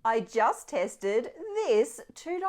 I just tested this $2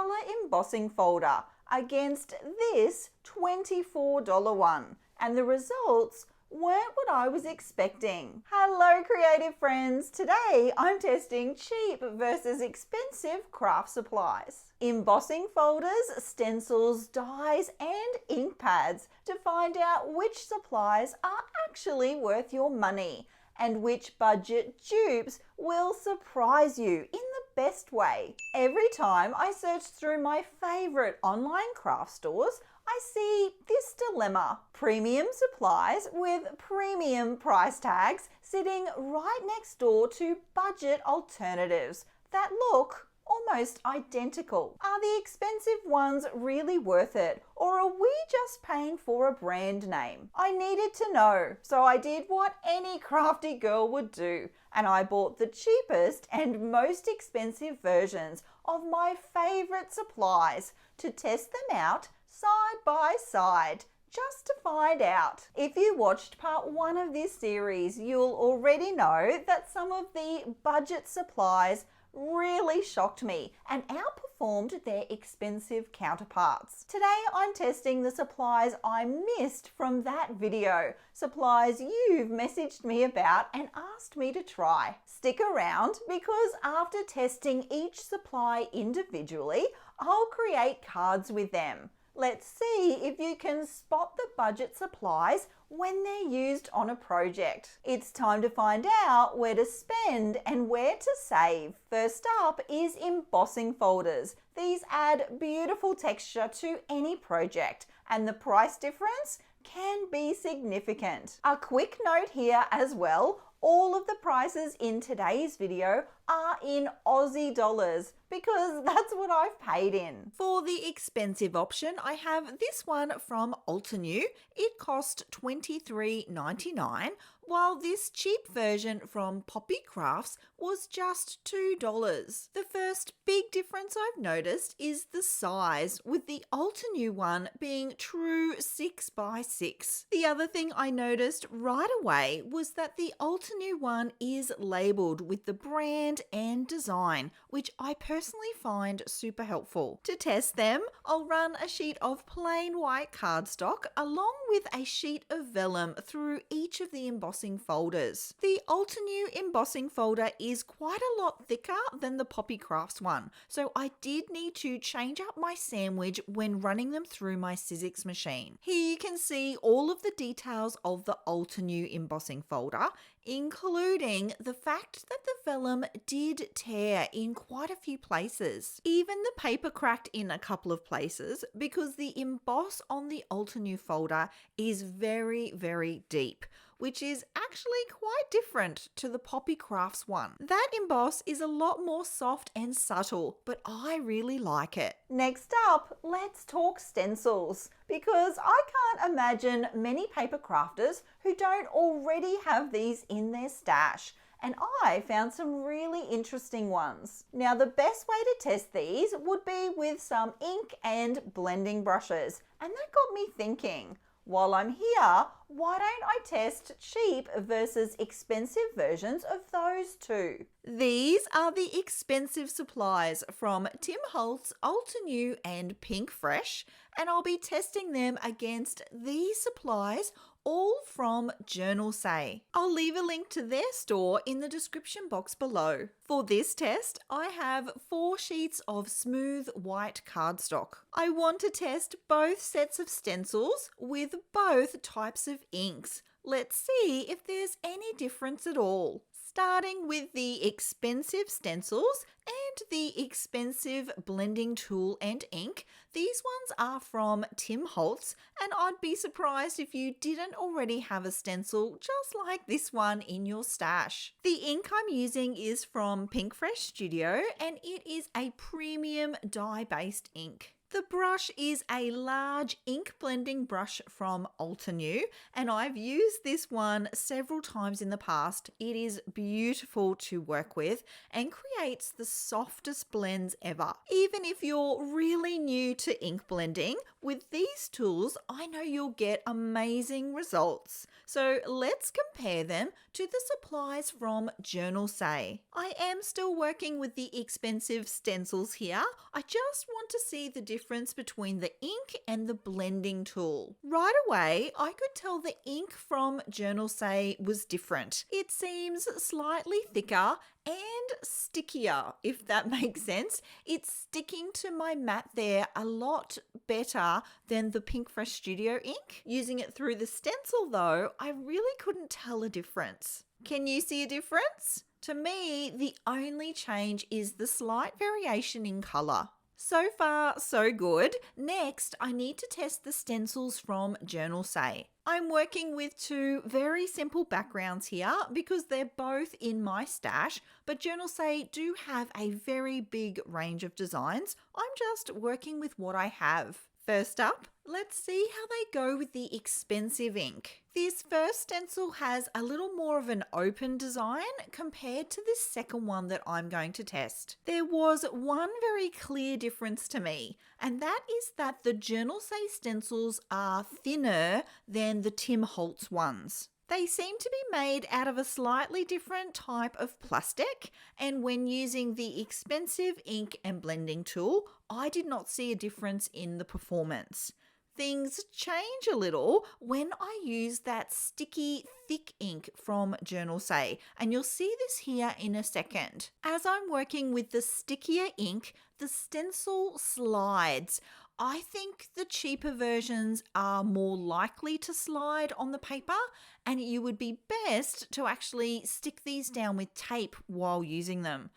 embossing folder against this $24 one, and the results weren't what I was expecting. Hello creative friends, today I'm testing cheap versus expensive craft supplies. Embossing folders, stencils, dies and ink pads to find out which supplies are actually worth your money and which budget dupes will surprise you in the best way. Every time I search through my favorite online craft stores, I see this dilemma: premium supplies with premium price tags sitting right next door to budget alternatives that look almost identical. Are the expensive ones really worth it, or are we just paying for a brand name? I needed to know, so I did what any crafty girl would do, and I bought the cheapest and most expensive versions of my favorite supplies to test them out side by side, just to find out. If you watched part 1 of this series, you'll already know that some of the budget supplies really shocked me and outperformed their expensive counterparts. Today I'm testing the supplies I missed from that video, supplies you've messaged me about and asked me to try. Stick around, because after testing each supply individually, I'll create cards with them. Let's see if you can spot the budget supplies when they're used on a project. It's time to find out where to spend and where to save. First up is embossing folders. These add beautiful texture to any project, and the price difference can be significant. A quick note here as well: all of the prices in today's video are in Aussie dollars, because that's what I've paid in. For the expensive option, I have this one from Altenew. It cost $23.99, while this cheap version from Poppy Crafts was just $2. The first big difference I've noticed is the size, with the Altenew one being true 6x6. The other thing I noticed right away was that the Altenew one is labelled with the brand and design, which I personally find super helpful. To test them, I'll run a sheet of plain white cardstock along with a sheet of vellum through each of the embossing folders. The Altenew embossing folder is quite a lot thicker than the Poppy Crafts one, so I did need to change up my sandwich when running them through my Sizzix machine. Here you can see all of the details of the Altenew embossing folder, including the fact that the vellum did tear in quite a few places. Even the paper cracked in a couple of places because the emboss on the Altenew folder is very, very deep, which is actually quite different to the Poppy Crafts one. That emboss is a lot more soft and subtle, but I really like it. Next up, let's talk stencils, because I can't imagine many paper crafters who don't already have these in their stash, and I found some really interesting ones. Now, the best way to test these would be with some ink and blending brushes, and that got me thinking, while I'm here, why don't I test cheap versus expensive versions of those two? These are the expensive supplies from Tim Holtz, Altenew and Pink Fresh, and I'll be testing them against these supplies, all from Journal Say. I'll leave a link to their store in the description box below. For this test, I have 4 sheets of smooth white cardstock. I want to test both sets of stencils with both types of inks. Let's see if there's any difference at all. Starting with the expensive stencils and the expensive blending tool and ink. These ones are from Tim Holtz, and I'd be surprised if you didn't already have a stencil just like this one in your stash. The ink I'm using is from Pink Fresh Studio, and it is a premium dye-based ink. The brush is a large ink blending brush from Altenew, and I've used this one several times in the past. It is beautiful to work with and creates the softest blends ever. Even if you're really new to ink blending, with these tools, I know you'll get amazing results. So let's compare them to the supplies from Journal Say. I am still working with the expensive stencils here. I just want to see the difference between the ink and the blending tool. Right away, I could tell the ink from Journal Say was different. It seems slightly thicker and stickier, if that makes sense. It's sticking to my mat there a lot better than the Pink Fresh Studio ink. Using it through the stencil though, I really couldn't tell a difference. Can you see a difference? To me, the only change is the slight variation in colour. So far, so good. Next, I need to test the stencils from Journal Say. I'm working with two very simple backgrounds here because they're both in my stash, but Journal Say do have a very big range of designs. I'm just working with what I have. First up, let's see how they go with the expensive ink. This first stencil has a little more of an open design compared to this second one that I'm going to test. There was one very clear difference to me, and that is that the Journal Say stencils are thinner than the Tim Holtz ones. They seem to be made out of a slightly different type of plastic, and when using the expensive ink and blending tool, I did not see a difference in the performance. Things change a little when I use that sticky, thick ink from Journal Say, and you'll see this here in a second. As I'm working with the stickier ink, the stencil slides. I think the cheaper versions are more likely to slide on the paper, and you would be best to actually stick these down with tape while using them.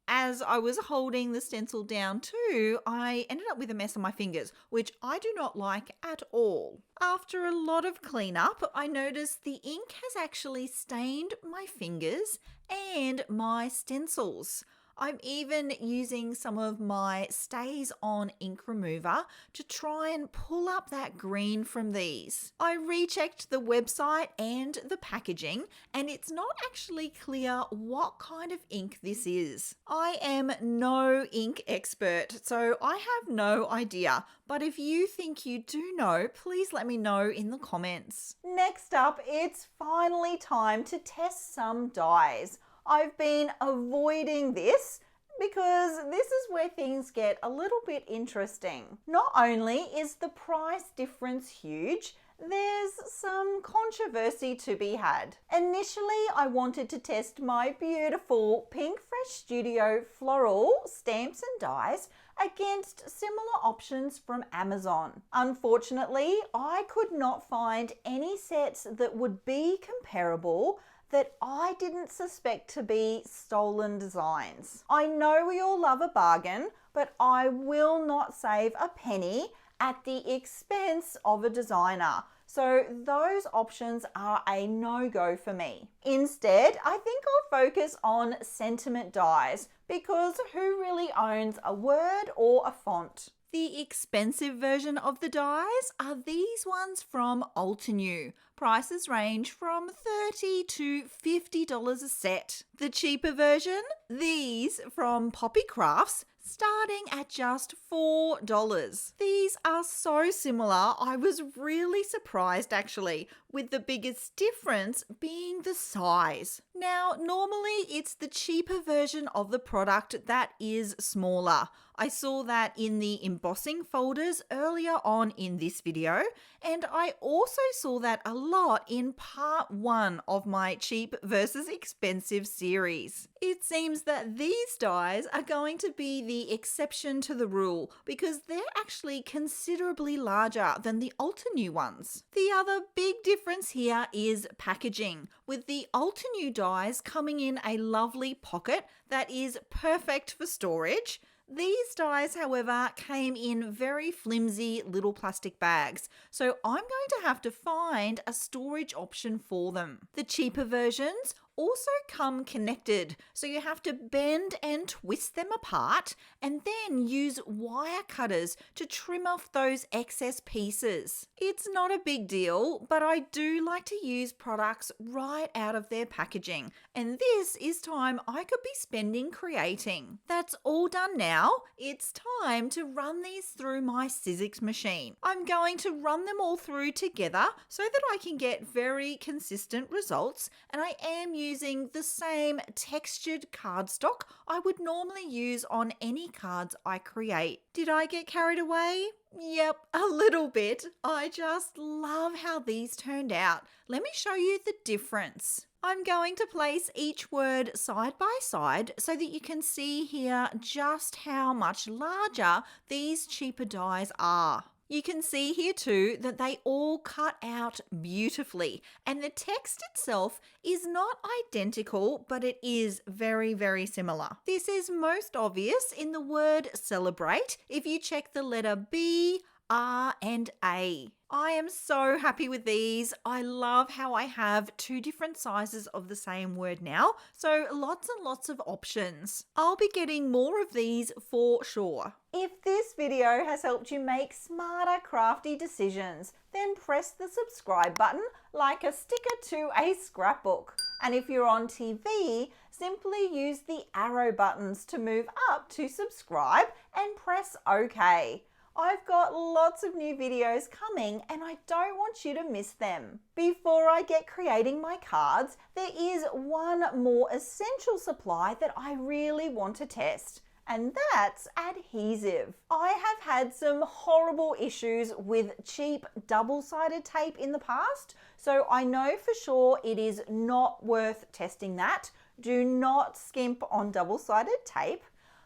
As I was holding the stencil down too, I ended up with a mess on my fingers, which I do not like at all. After a lot of cleanup, I noticed the ink has actually stained my fingers and my stencils. I'm even using some of my Stays On ink remover to try and pull up that green from these. I rechecked the website and the packaging, and it's not actually clear what kind of ink this is. I am no ink expert, so I have no idea, but if you think you do know, please let me know in the comments. Next up, it's finally time to test some dyes. I've been avoiding this because this is where things get a little bit interesting. Not only is the price difference huge, there's some controversy to be had. Initially, I wanted to test my beautiful Pink Fresh Studio floral stamps and dyes against similar options from Amazon. Unfortunately, I could not find any sets that would be comparable that I didn't suspect to be stolen designs. I know we all love a bargain, but I will not save a penny at the expense of a designer. So those options are a no-go for me. Instead, I think I'll focus on sentiment dyes because who really owns a word or a font? The expensive version of the dyes are these ones from Altenew. Prices range from $30 to $50 a set. The cheaper version, these from Poppy Crafts, starting at just $4. These are so similar, I was really surprised actually, with the biggest difference being the size. Now, normally it's the cheaper version of the product that is smaller. I saw that in the embossing folders earlier on in this video, and I also saw that a lot in part 1 of my cheap versus expensive series. It seems that these dyes are going to be the exception to the rule because they're actually considerably larger than the Altenew ones. The other big difference here is packaging, with the Altenew dyes coming in a lovely pocket that is perfect for storage. These dyes, however, came in very flimsy little plastic bags, so I'm going to have to find a storage option for them. The cheaper versions also come connected, so you have to bend and twist them apart and then use wire cutters to trim off those excess pieces. It's not a big deal, but I do like to use products right out of their packaging, and this is time I could be spending creating. That's all done now. It's time to run these through my Sizzix machine. I'm going to run them all through together so that I can get very consistent results, and I am using the same textured cardstock I would normally use on any cards I create. Did I get carried away? Yep, a little bit. I just love how these turned out. Let me show you the difference. I'm going to place each word side by side so that you can see here just how much larger these cheaper dies are. You can see here too that they all cut out beautifully, and the text itself is not identical, but it is very, very similar. This is most obvious in the word celebrate if you check the letter B, R and A. I am so happy with these. I love how I have two different sizes of the same word now, so lots and lots of options. I'll be getting more of these for sure. If this video has helped you make smarter, crafty decisions, then press the subscribe button like a sticker to a scrapbook. And if you're on TV, simply use the arrow buttons to move up to subscribe and press OK. I've got lots of new videos coming and I don't want you to miss them. Before I get creating my cards, there is one more essential supply that I really want to test, and that's adhesive. I have had some horrible issues with cheap double-sided tape in the past, so I know for sure it is not worth testing that. Do not skimp on double-sided tape.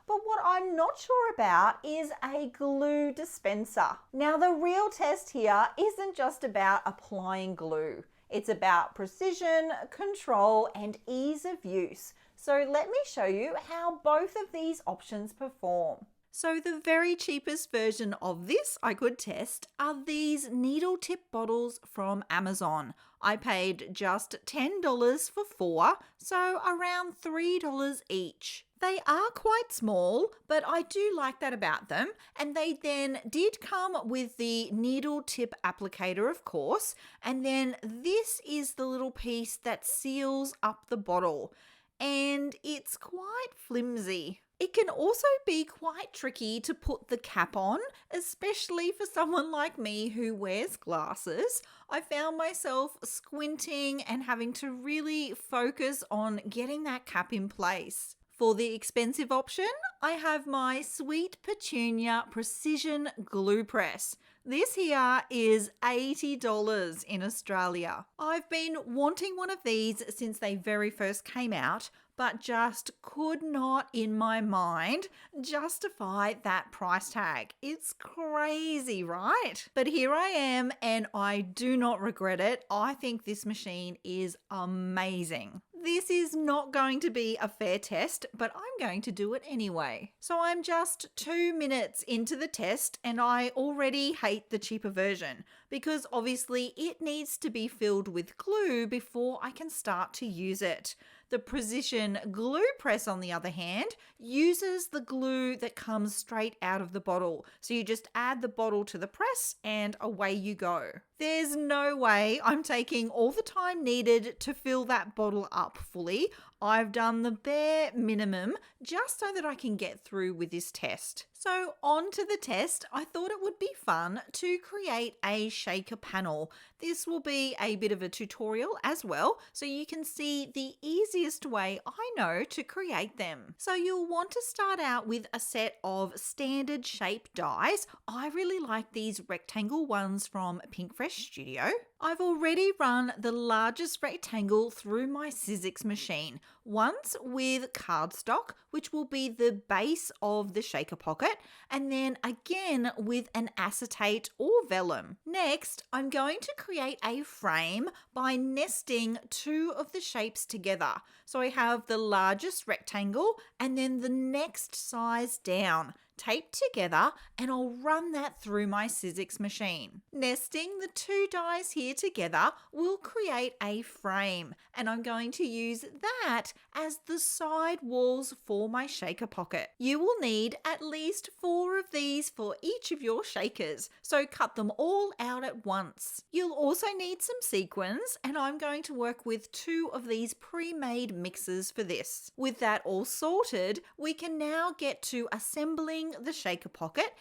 But what I'm not sure about is a glue dispenser. Now, the real test here isn't just about applying glue. It's about precision, control, and ease of use. So let me show you how both of these options perform. So the very cheapest version of this I could test are these needle tip bottles from Amazon. I paid just $10 for 4, so around $3 each. They are quite small, but I do like that about them. And they then did come with the needle tip applicator, of course. And then this is the little piece that seals up the bottle. And it's quite flimsy. It can also be quite tricky to put the cap on, especially for someone like me who wears glasses. I found myself squinting and having to really focus on getting that cap in place. For the expensive option, I have my Sweet Petunia Precision Glue Press. This here is $80 in Australia. I've been wanting one of these since they very first came out, but just could not in my mind justify that price tag. It's crazy, right? But here I am and I do not regret it. I think this machine is amazing. This is not going to be a fair test, but I'm going to do it anyway. So I'm just 2 minutes into the test and I already hate the cheaper version because obviously it needs to be filled with glue before I can start to use it. The Precision Glue Press, on the other hand, uses the glue that comes straight out of the bottle. So you just add the bottle to the press and away you go. There's no way I'm taking all the time needed to fill that bottle up fully. I've done the bare minimum just so that I can get through with this test. So on to the test. I thought it would be fun to create a shaker panel. This will be a bit of a tutorial as well, so you can see the easiest way I know to create them. So you'll want to start out with a set of standard shape dies. I really like these rectangle ones from Pinkfresh Studio. I've already run the largest rectangle through my Sizzix machine, once with cardstock, which will be the base of the shaker pocket, and then again with an acetate or vellum. Next, I'm going to create a frame by nesting 2 of the shapes together. So I have the largest rectangle and then the next size down, taped together, and I'll run that through my Sizzix machine. Nesting the 2 dies here here together will create a frame, and I'm going to use that as the side walls for my shaker pocket. You will need at least 4 of these for each of your shakers, so cut them all out at once. You'll also need some sequins, and I'm going to work with 2 of these pre-made mixes for this. With that all sorted, we can now get to assembling the shaker pocket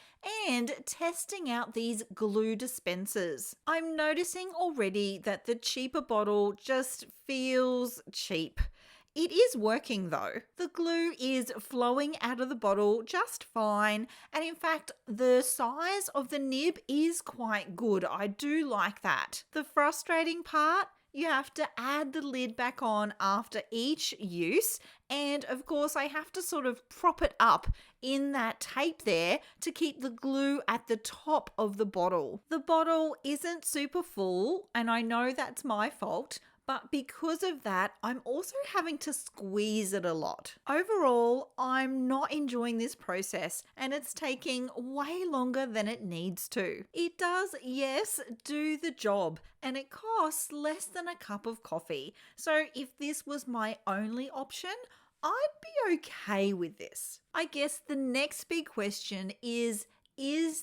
and testing out these glue dispensers. I'm noticing already that the cheaper bottle just feels cheap. It is working though. The glue is flowing out of the bottle just fine, and in fact the size of the nib is quite good. I do like that. The frustrating part, you have to add the lid back on after each use, and of course I have to sort of prop it up in that tape there to keep the glue at the top of the bottle. The bottle isn't super full, and I know that's my fault, but because of that, I'm also having to squeeze it a lot. Overall, I'm not enjoying this process, and it's taking way longer than it needs to. It does, yes, do the job, and it costs less than a cup of coffee. So if this was my only option, I'd be okay with this. I guess the next big question is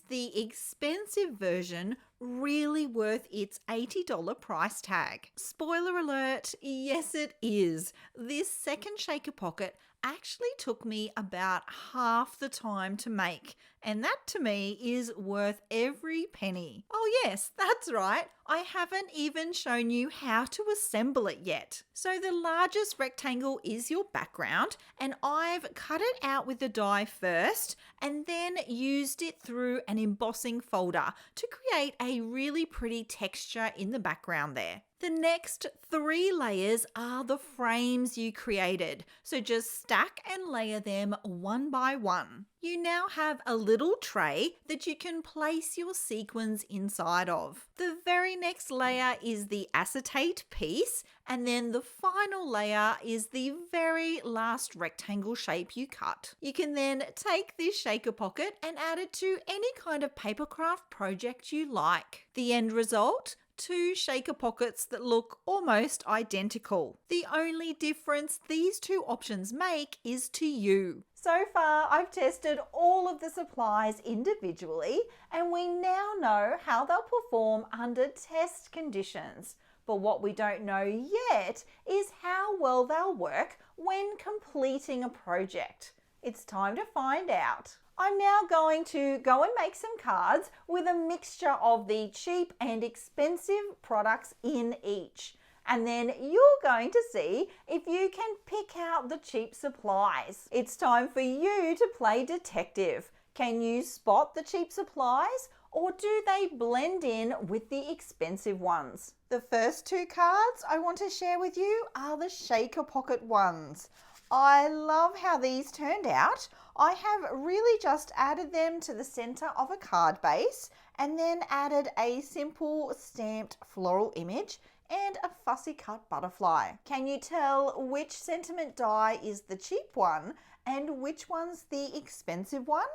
the expensive version really worth its $80 price tag? Spoiler alert, yes it is. This second shaker pocket actually took me about half the time to make, and that to me is worth every penny. Oh yes, that's right. I haven't even shown you how to assemble it yet. So the largest rectangle is your background, and I've cut it out with the die first and then used it through an embossing folder to create a really pretty texture in the background there. The next 3 layers are the frames you created, so just stack and layer them one by one. You now have a little tray that you can place your sequins inside of. The very next layer is the acetate piece, and then the final layer is the very last rectangle shape you cut. You can then take this shaker pocket and add it to any kind of papercraft project you like. The end result? 2 shaker pockets that look almost identical. The only difference these 2 options make is to you. So far, I've tested all of the supplies individually, and we now know how they'll perform under test conditions. But what we don't know yet is how well they'll work when completing a project. It's time to find out. I'm now going to go and make some cards with a mixture of the cheap and expensive products in each. And then you're going to see if you can pick out the cheap supplies. It's time for you to play detective. Can you spot the cheap supplies, or do they blend in with the expensive ones? The first 2 cards I want to share with you are the shaker pocket ones. I love how these turned out. I have really just added them to the center of a card base and then added a simple stamped floral image and a fussy cut butterfly. Can you tell which sentiment die is the cheap one and which one's the expensive one?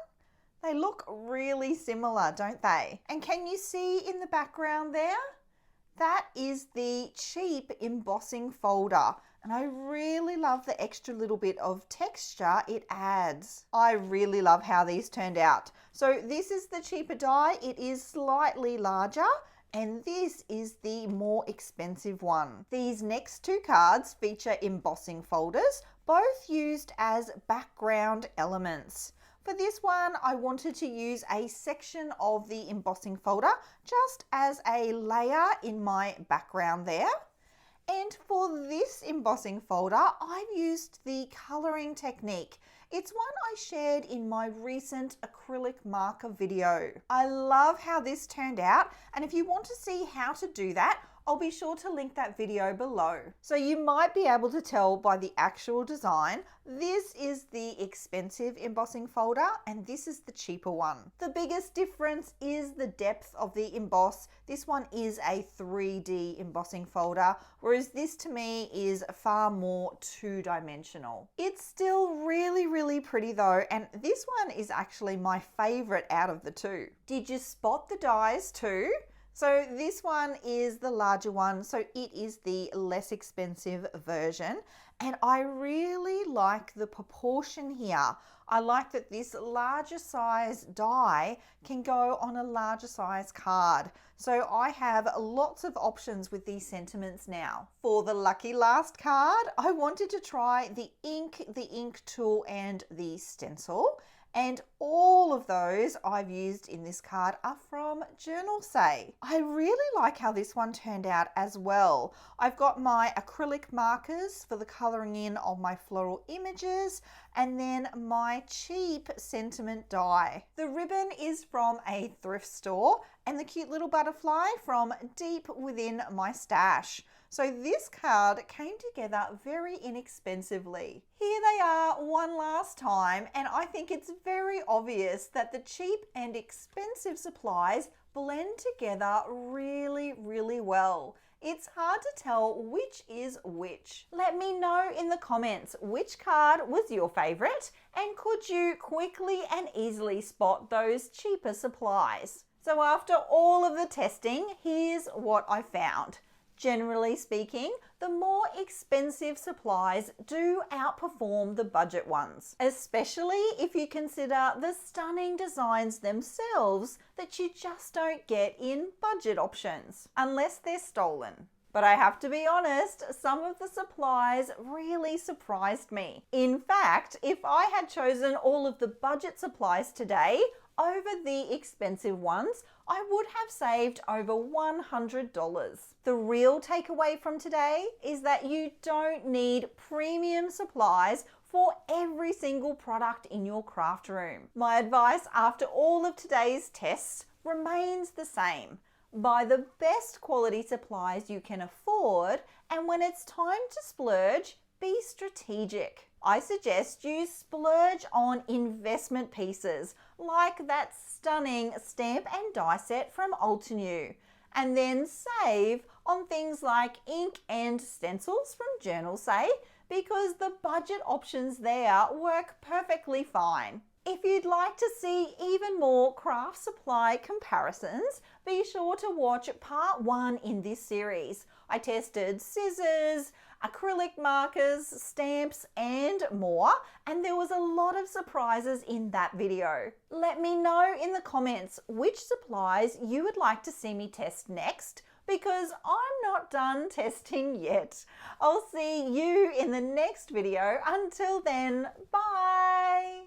They look really similar, don't they? And can you see in the background there? That is the cheap embossing folder. And I really love the extra little bit of texture it adds. I really love how these turned out. So this is the cheaper die. It is slightly larger, and this is the more expensive one. These next 2 cards feature embossing folders, both used as background elements. For this one, I wanted to use a section of the embossing folder just as a layer in my background there. And for this embossing folder, I've used the colouring technique. It's one I shared in my recent acrylic marker video. I love how this turned out, and if you want to see how to do that, I'll be sure to link that video below. So you might be able to tell by the actual design, this is the expensive embossing folder and this is the cheaper one. The biggest difference is the depth of the emboss. This one is a 3D embossing folder, whereas this to me is far more 2-dimensional. It's still really, really pretty though, and this one is actually my favorite out of the 2. Did you spot the dies too? So this one is the larger one, so it is the less expensive version, and I really like the proportion here. I like that this larger size die can go on a larger size card. So I have lots of options with these sentiments now. For the lucky last card, I wanted to try the ink tool, and the stencil. And all of those I've used in this card are from Journal Say. I really like how this one turned out as well. I've got my acrylic markers for the colouring in of my floral images, and then my cheap sentiment die. The ribbon is from a thrift store, and the cute little butterfly from deep within my stash. So this card came together very inexpensively. Here they are one last time, and I think it's very obvious that the cheap and expensive supplies blend together really, really well. It's hard to tell which is which. Let me know in the comments which card was your favorite, and could you quickly and easily spot those cheaper supplies? So after all of the testing, here's what I found. Generally speaking, the more expensive supplies do outperform the budget ones, especially if you consider the stunning designs themselves that you just don't get in budget options, unless they're stolen. But I have to be honest, some of the supplies really surprised me. In fact, if I had chosen all of the budget supplies today over the expensive ones, I would have saved over $100. The real takeaway from today is that you don't need premium supplies for every single product in your craft room. My advice after all of today's tests remains the same. Buy the best quality supplies you can afford, and when it's time to splurge, be strategic. I suggest you splurge on investment pieces like that stunning stamp and die set from Altenew, and then save on things like ink and stencils from Journal Say, because the budget options there work perfectly fine. If you'd like to see even more craft supply comparisons, be sure to watch part 1 in this series. I tested scissors, acrylic markers, stamps, and more, and there was a lot of surprises in that video. Let me know in the comments which supplies you would like to see me test next, because I'm not done testing yet. I'll see you in the next video. Until then, bye!